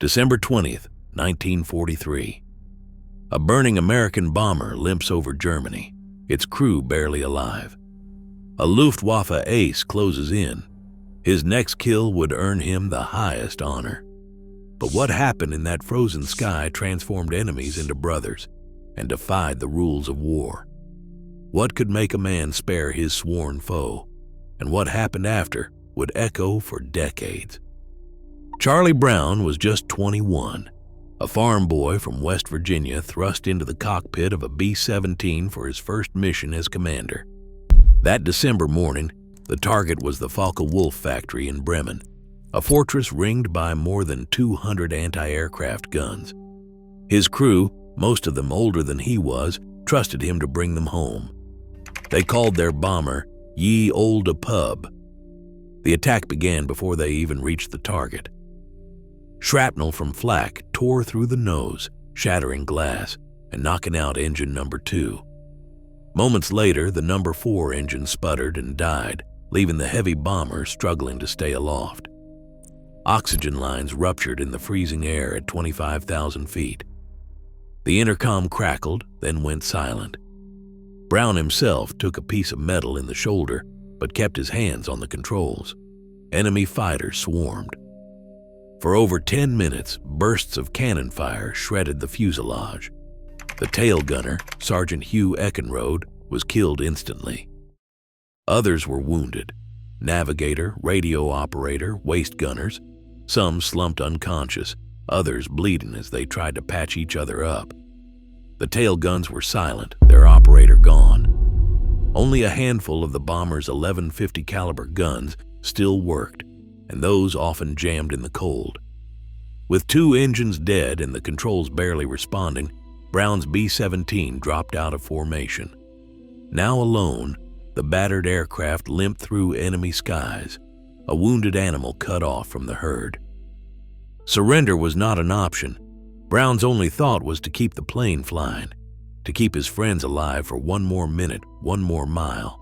December 20th, 1943. A burning American bomber limps over Germany, its crew barely alive. A Luftwaffe ace closes in. His next kill would earn him the highest honor. But what happened in that frozen sky transformed enemies into brothers and defied the rules of war. What could make a man spare his sworn foe? And what happened after would echo for decades. Charlie Brown was just 21, a farm boy from West Virginia thrust into the cockpit of a B-17 for his first mission as commander. That December morning, the target was the Focke-Wulf factory in Bremen, a fortress ringed by more than 200 anti-aircraft guns. His crew, most of them older than he was, trusted him to bring them home. They called their bomber Ye Olde Pub. The attack began before they even reached the target. Shrapnel from flak tore through the nose, shattering glass and knocking out engine number 2. Moments later, the number 4 engine sputtered and died, leaving the heavy bomber struggling to stay aloft. Oxygen lines ruptured in the freezing air at 25,000 feet. The intercom crackled, then went silent. Brown himself took a piece of metal in the shoulder, but kept his hands on the controls. Enemy fighters swarmed. For over 10 minutes, bursts of cannon fire shredded the fuselage. The tail gunner, Sergeant Hugh Eckenrode, was killed instantly. Others were wounded: navigator, radio operator, waist gunners. Some slumped unconscious, others bleeding as they tried to patch each other up. The tail guns were silent, their operator gone. Only a handful of the bomber's 1150 caliber guns still worked, and those often jammed in the cold. With 2 engines dead and the controls barely responding, Brown's B-17 dropped out of formation. Now alone, the battered aircraft limped through enemy skies, a wounded animal cut off from the herd. Surrender was not an option. Brown's only thought was to keep the plane flying, to keep his friends alive for one more minute, one more mile.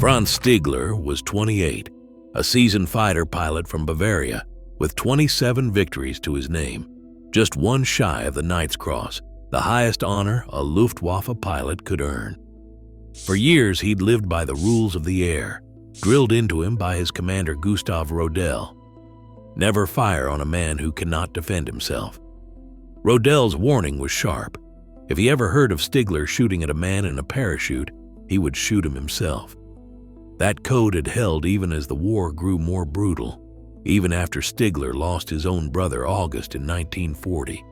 Franz Stigler was 28, a seasoned fighter pilot from Bavaria, with 27 victories to his name, just one shy of the Knight's Cross, the highest honor a Luftwaffe pilot could earn. For years, he'd lived by the rules of the air, drilled into him by his commander Gustav Rodel. Never fire on a man who cannot defend himself. Rodel's warning was sharp. If he ever heard of Stigler shooting at a man in a parachute, he would shoot him himself. That code had held even as the war grew more brutal, even after Stigler lost his own brother August in 1940.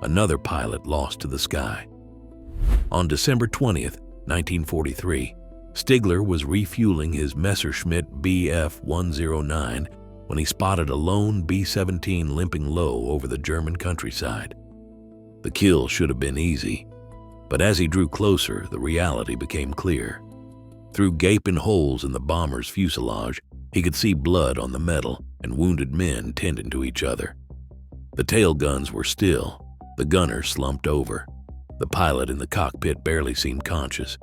Another pilot lost to the sky. On December 20th, 1943, Stigler was refueling his Messerschmitt Bf-109 when he spotted a lone B-17 limping low over the German countryside. The kill should have been easy, but as he drew closer, the reality became clear. Through gaping holes in the bomber's fuselage, he could see blood on the metal and wounded men tending to each other. The tail guns were still, the gunner slumped over. The pilot in the cockpit barely seemed conscious.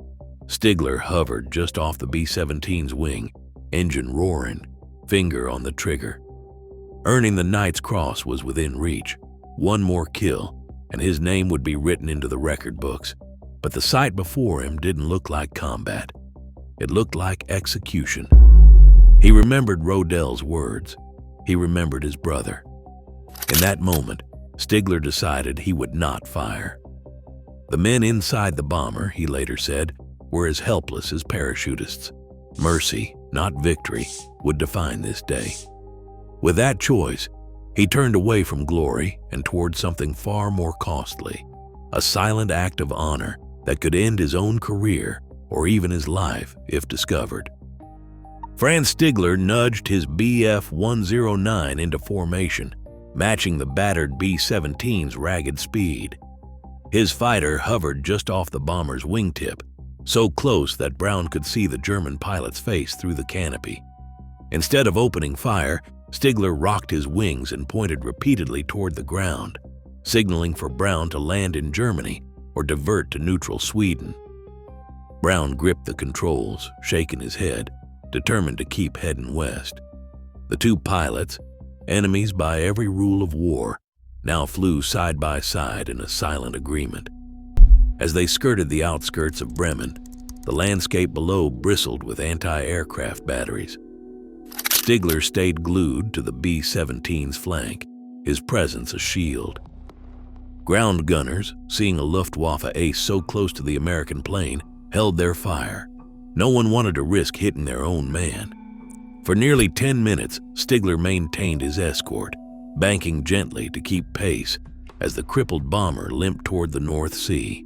Stigler hovered just off the B-17's wing, engine roaring, finger on the trigger. Earning the Knight's Cross was within reach. One more kill, and his name would be written into the record books. But the sight before him didn't look like combat. It looked like execution. He remembered Rodel's words. He remembered his brother. In that moment, Stigler decided he would not fire. The men inside the bomber, he later said, were as helpless as parachutists. Mercy, not victory, would define this day. With that choice, he turned away from glory and toward something far more costly, a silent act of honor that could end his own career or even his life if discovered. Franz Stigler nudged his Bf-109 into formation, matching the battered B-17's ragged speed. His fighter hovered just off the bomber's wingtip, so close that Brown could see the German pilot's face through the canopy. Instead of opening fire, Stigler rocked his wings and pointed repeatedly toward the ground, signaling for Brown to land in Germany or divert to neutral Sweden. Brown gripped the controls, shaking his head, determined to keep heading west. The 2 pilots, enemies by every rule of war, now flew side by side in a silent agreement. As they skirted the outskirts of Bremen, the landscape below bristled with anti-aircraft batteries. Stigler stayed glued to the B-17's flank, his presence a shield. Ground gunners, seeing a Luftwaffe ace so close to the American plane, held their fire. No one wanted to risk hitting their own man. For nearly 10 minutes, Stigler maintained his escort, banking gently to keep pace as the crippled bomber limped toward the North Sea.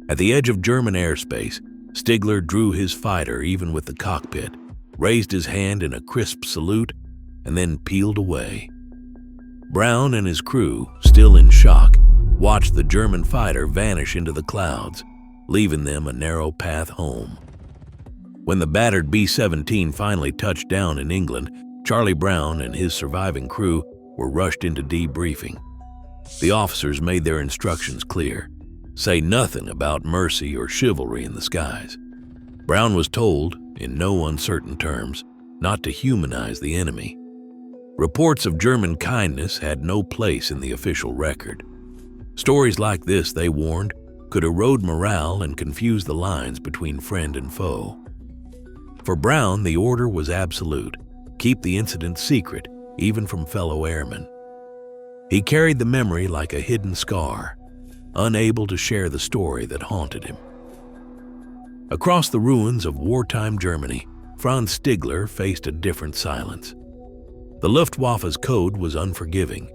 At the edge of German airspace, Stigler drew his fighter even with the cockpit, raised his hand in a crisp salute, and then peeled away. Brown and his crew, still in shock, watched the German fighter vanish into the clouds, leaving them a narrow path home. When the battered B-17 finally touched down in England, Charlie Brown and his surviving crew were rushed into debriefing. The officers made their instructions clear: say nothing about mercy or chivalry in the skies. Brown was told, in no uncertain terms, not to humanize the enemy. Reports of German kindness had no place in the official record. Stories like this, they warned, could erode morale and confuse the lines between friend and foe. For Brown, the order was absolute: keep the incident secret, even from fellow airmen. He carried the memory like a hidden scar, unable to share the story that haunted him. Across the ruins of wartime Germany, Franz Stigler faced a different silence. The Luftwaffe's code was unforgiving.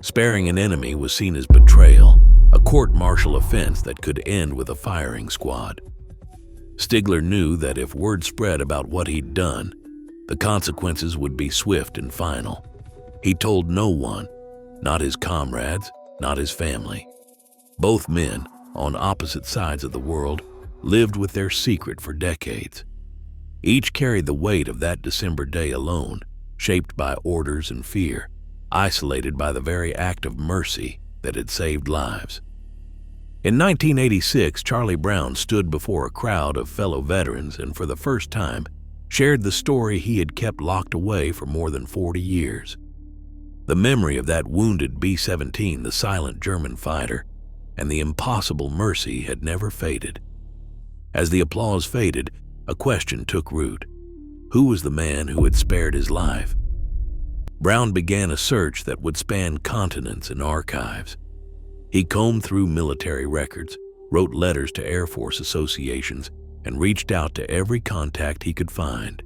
Sparing an enemy was seen as betrayal, a court-martial offense that could end with a firing squad. Stigler knew that if word spread about what he'd done, the consequences would be swift and final. He told no one, not his comrades, not his family. Both men, on opposite sides of the world, lived with their secret for decades. Each carried the weight of that December day alone, shaped by orders and fear, isolated by the very act of mercy that had saved lives. In 1986, Charlie Brown stood before a crowd of fellow veterans and for the first time shared the story he had kept locked away for more than 40 years. The memory of that wounded B-17, the silent German fighter, and the impossible mercy had never faded. As the applause faded, a question took root. Who was the man who had spared his life? Brown began a search that would span continents and archives. He combed through military records, wrote letters to Air Force associations, and reached out to every contact he could find.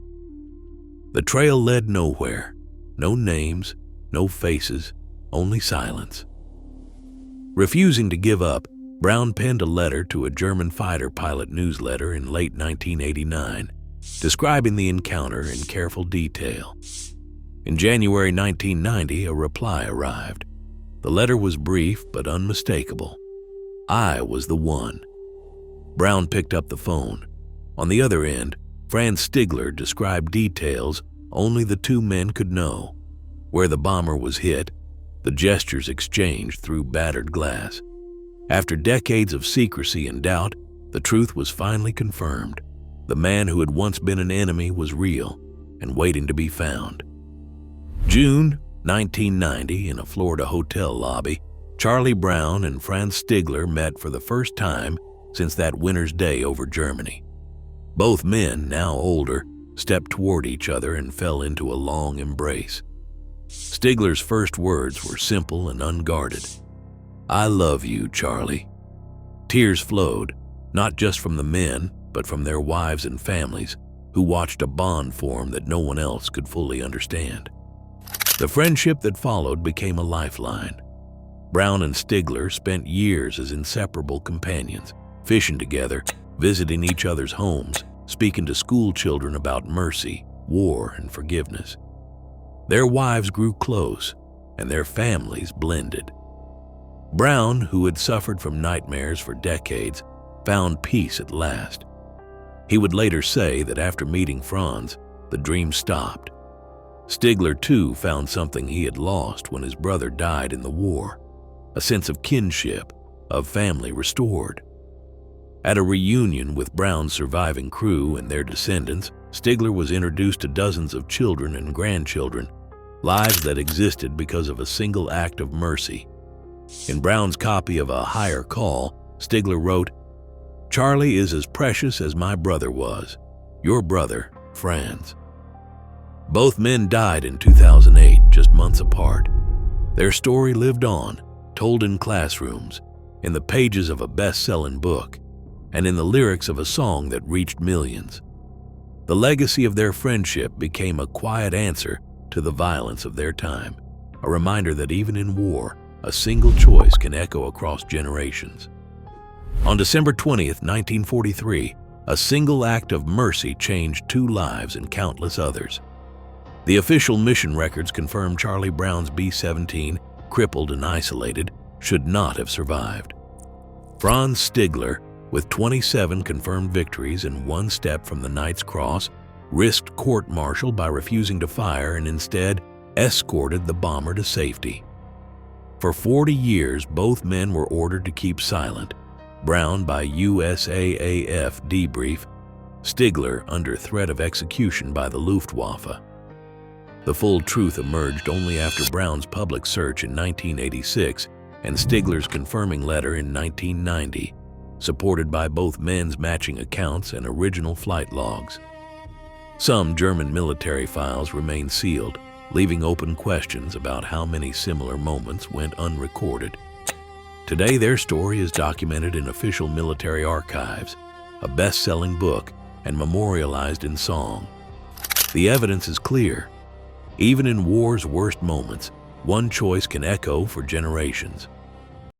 The trail led nowhere. No names, no faces, only silence. Refusing to give up, Brown penned a letter to a German fighter pilot newsletter in late 1989, describing the encounter in careful detail. In January 1990, a reply arrived. The letter was brief but unmistakable. I was the one. Brown picked up the phone. On the other end, Franz Stigler described details only the two men could know: where the bomber was hit, the gestures exchanged through battered glass. After decades of secrecy and doubt, the truth was finally confirmed. The man who had once been an enemy was real and waiting to be found. June 1990, in a Florida hotel lobby, Charlie Brown and Franz Stigler met for the first time since that winter's day over Germany. Both men, now older, stepped toward each other and fell into a long embrace. Stigler's first words were simple and unguarded. "I love you, Charlie." Tears flowed, not just from the men, but from their wives and families, who watched a bond form that no one else could fully understand. The friendship that followed became a lifeline. Brown and Stigler spent years as inseparable companions, fishing together, visiting each other's homes, speaking to school children about mercy, war, and forgiveness. Their wives grew close, and their families blended. Brown, who had suffered from nightmares for decades, found peace at last. He would later say that after meeting Franz, the dream stopped. Stigler, too, found something he had lost when his brother died in the war: a sense of kinship, of family restored. At a reunion with Brown's surviving crew and their descendants, Stigler was introduced to dozens of children and grandchildren lives that existed because of a single act of mercy. In Brown's copy of A Higher Call, Stigler wrote, "Charlie is as precious as my brother was. Your brother, Franz." Both men died in 2008, just months apart. Their story lived on, told in classrooms, in the pages of a best-selling book, and in the lyrics of a song that reached millions. The legacy of their friendship became a quiet answer to the violence of their time, a reminder that even in war, a single choice can echo across generations. On December 20th, 1943, a single act of mercy changed 2 lives and countless others. The official mission records confirm Charlie Brown's B-17, crippled and isolated, should not have survived. Franz Stigler, with 27 confirmed victories and 1 step from the Knight's Cross, risked court-martial by refusing to fire and instead escorted the bomber to safety. For 40 years, both men were ordered to keep silent, Brown by USAAF debrief, Stigler under threat of execution by the Luftwaffe. The full truth emerged only after Brown's public search in 1986 and Stigler's confirming letter in 1990, supported by both men's matching accounts and original flight logs. Some German military files remain sealed, leaving open questions about how many similar moments went unrecorded. Today, their story is documented in official military archives, a best-selling book, and memorialized in song. The evidence is clear. Even in war's worst moments, one choice can echo for generations.